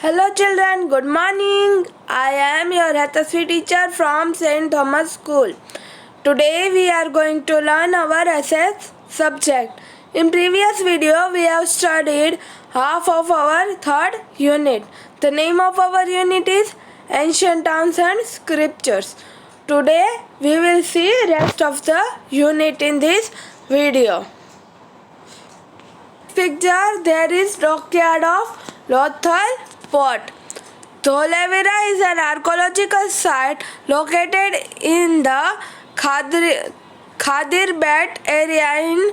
Hello children, good morning. I am your Hatasvi teacher from St. Thomas School. Today we are going to learn our SS subject. In previous video we have studied half of our third unit. The name of our unit is Ancient Towns and Scriptures. Today we will see rest of the unit in this video. Picture, there is dockyard of Lothal Port. Dholavira is an archaeological site located in the Khadir-Bet area in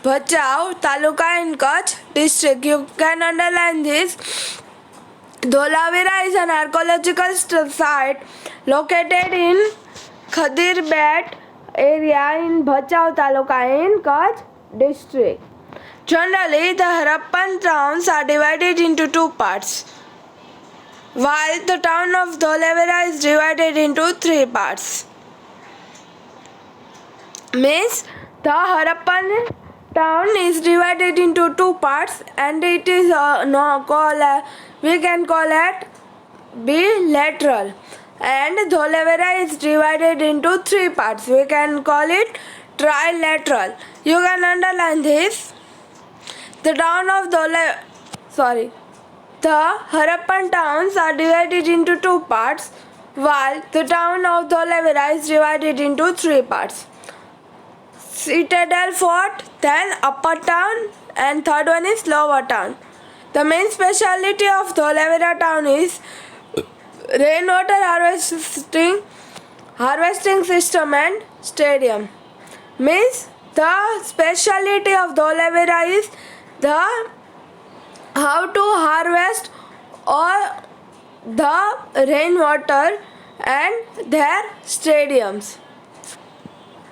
Bhachau Taluka in Kutch district. You can underline this. Dholavira is an archaeological site located in Khadir-Bet area in Bhachau Taluka in Kutch district. Generally, the Harappan towns are divided into two parts, while the town of Dholavira is divided into three parts. Means the Harappan town is divided into two parts, and it is we can call it bilateral. And Dholavira is divided into three parts. We can call it trilateral. You can underline this. The Harappan towns are divided into two parts, while the town of Dholavira is divided into three parts. Citadel Fort, then Upper Town, and third one is Lower Town. The main speciality of Dholavira town is rainwater harvesting system and stadium. Means the speciality of Dholavira is how to harvest all the rainwater and their stadiums.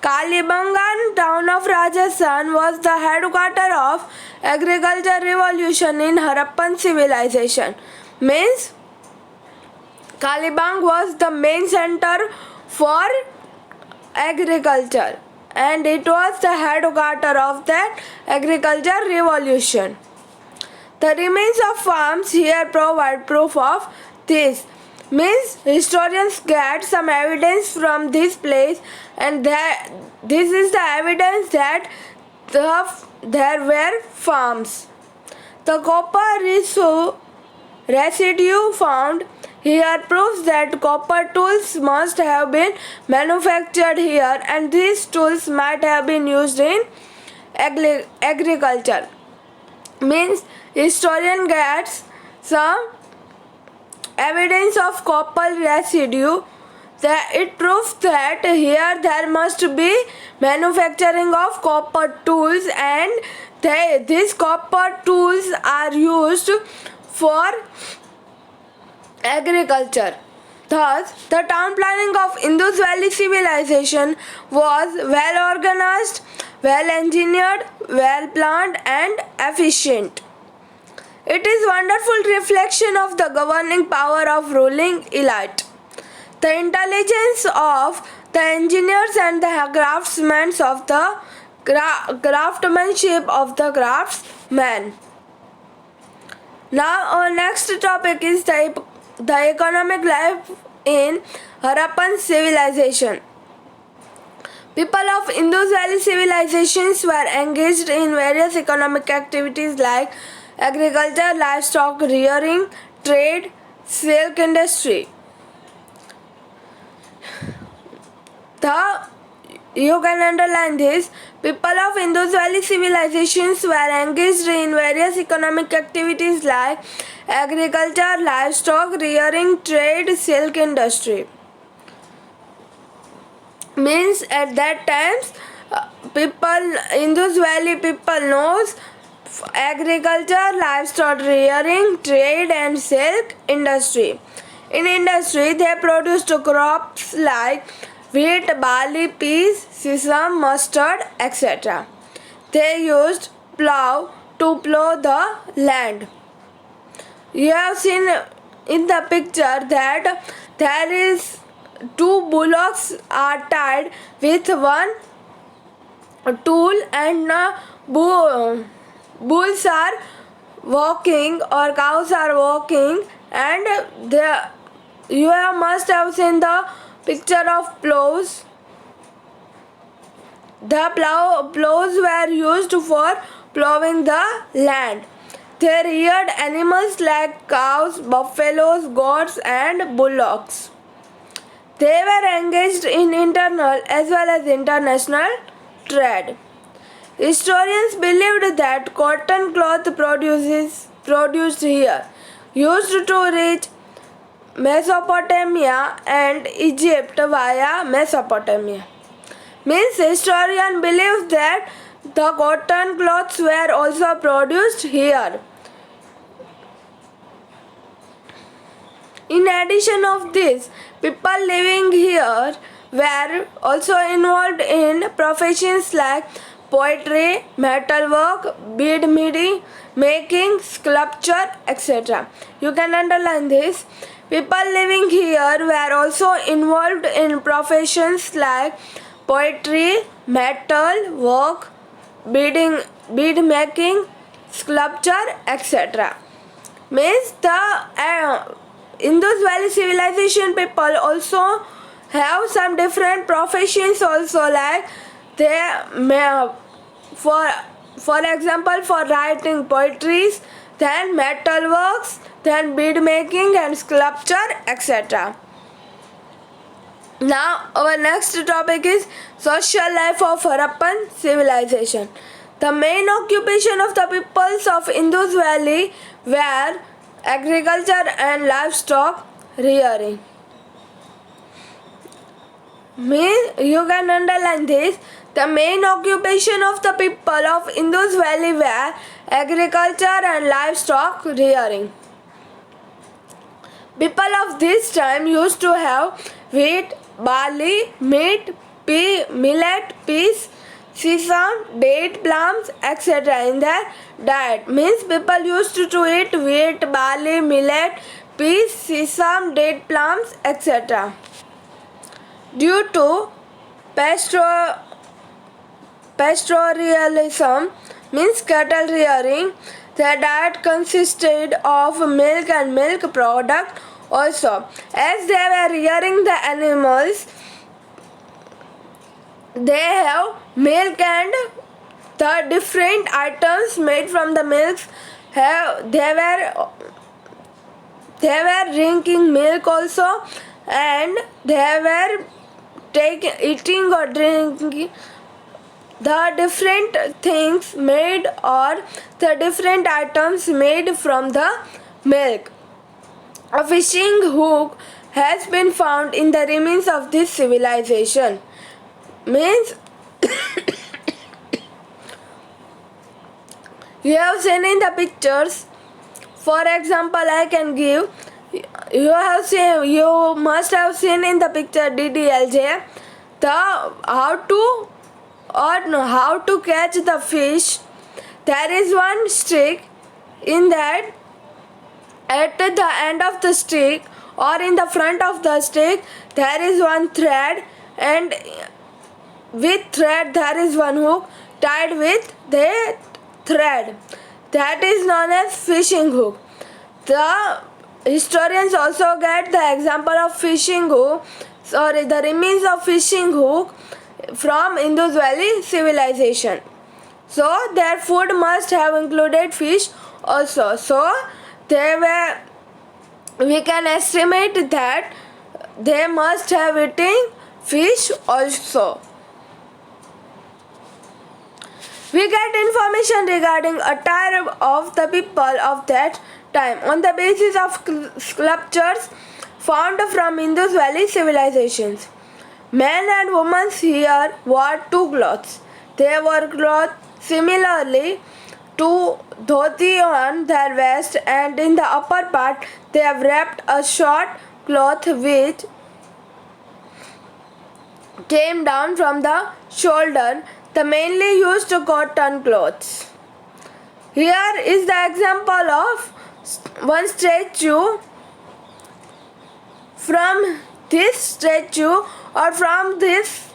Kalibangan, town of Rajasthan, was the headquarters of agriculture revolution in Harappan civilization. Means Kalibang was the main center for agriculture, and it was the headquarters of that agriculture revolution. The remains of farms here provide proof of this. Means historians get some evidence from this place, and this is the evidence that there were farms. The copper residue found here proves that copper tools must have been manufactured here, and these tools might have been used in agriculture. Means historian gets some evidence of copper residue, that it proves that here there must be manufacturing of copper tools, and these copper tools are used for agriculture. Thus, the town planning of Indus Valley civilization was well organized, well engineered, well planned, and efficient. It is wonderful reflection of the governing power of ruling elite. The intelligence of the engineers and the craftsmanship of the craftsmen. Now our next topic is the economic life in Harappan civilization. People of Indus Valley civilizations were engaged in various economic activities like agriculture, livestock rearing, trade, silk industry. You can underline this. People of Indus Valley civilizations were engaged in various economic activities like agriculture, livestock rearing, trade, silk industry. Means at that times Indus Valley people knows agriculture, livestock rearing, trade, and silk industry. In industry, they produced crops like wheat, barley, peas, sesame, mustard, etc. They used plough to plough the land. You have seen in the picture that there is two bullocks are tied with one tool, and bulls are walking or cows are walking and must have seen the picture of plows. The plows were used for plowing the land. They reared animals like cows, buffaloes, goats, and bullocks. They were engaged in internal as well as international trade. Historians believed that cotton cloth produced here used to reach Mesopotamia and Egypt via Mesopotamia. Means historian believes that the cotton cloths were also produced here. In addition of this, people living here were also involved in professions like poetry, metalwork, bead making, sculpture, etc. You can underline this. People living here were also involved in professions like poetry, metal work, bead making, sculpture, etc. Means the Indus Valley civilization people also have some different professions also, like they may, for example, for writing poetries, then metal works, then bead making and sculpture, etc. Now our next topic is social life of Harappan civilization. The main occupation of the peoples of Indus Valley were agriculture and livestock rearing. You can underline this. The main occupation of the people of Indus Valley were agriculture and livestock rearing. People of this time used to have wheat, barley, meat, millet, peas, sesame, date, plums, etc. in their diet. Means people used to eat wheat, barley, millet, peas, sesame, date, plums, etc. Due to pastoralism, means cattle rearing, their diet consisted of milk and milk product also. As they were rearing the animals, they have milk and the different items made from the milks. They were drinking milk also, and they were eating or drinking the different things made or the different items made from the milk. A fishing hook has been found in the remains of this civilization. Means you have seen in the pictures. For example, I can give. You must have seen in the picture DDLJ how to catch the fish. There is one stick. In that, at the end of the stick or in the front of the stick, there is one thread, and with thread there is one hook tied with the thread. That is known as fishing hook. The historians also get the example of fishing hook, the remains of fishing hook from Indus Valley civilization. So their food must have included fish also. So we can estimate that they must have eaten fish also. We get information regarding attire of the people of that time on the basis of sculptures found from Indus Valley civilizations. Men and women here wore two cloths. They wore clothed similarly to dhoti on their waist, and in the upper part they have wrapped a short cloth which came down from the shoulder. The mainly used cotton clothes. Here is the example of one statue. From this statue or from this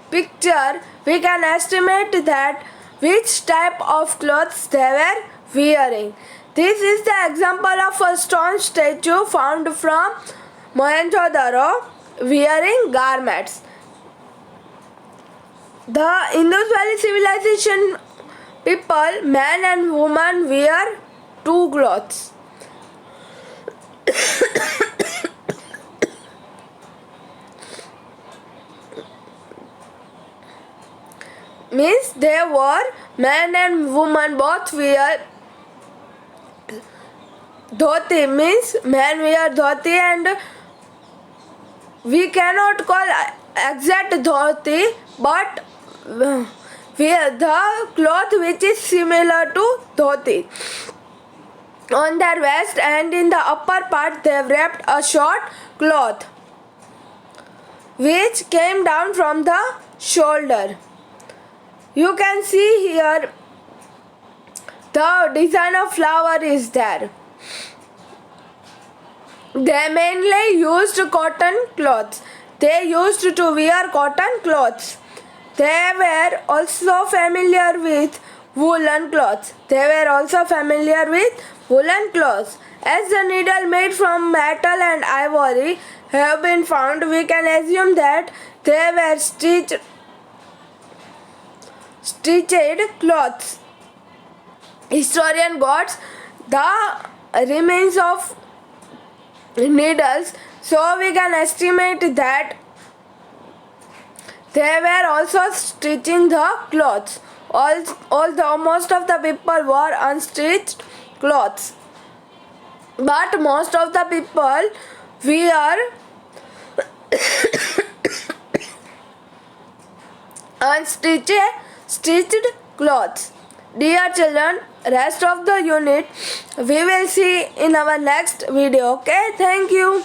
picture, we can estimate that which type of clothes they were wearing. This is the example of a stone statue found from Mohenjo-daro wearing garments. The Indus Valley civilization people, man and woman, wear two clothes. Means they were man and woman both wear dhoti, means man wear dhoti, and we cannot call exact dhoti, but wear the cloth which is similar to dhoti. On their waist and in the upper part they wrapped a short cloth which came down from the shoulder. You can see here the design of flower is there. They mainly used cotton cloths. They used to wear cotton clothes. They were also familiar with woolen cloths. As the needle made from metal and ivory have been found, we can assume that they were stitched cloths. Historian got the remains of needles, so we can estimate that they were also stitching the clothes. Although most of the people wore unstitched clothes, but most of the people wear stitched clothes. Dear children, rest of the unit we will see in our next video. Okay, thank you.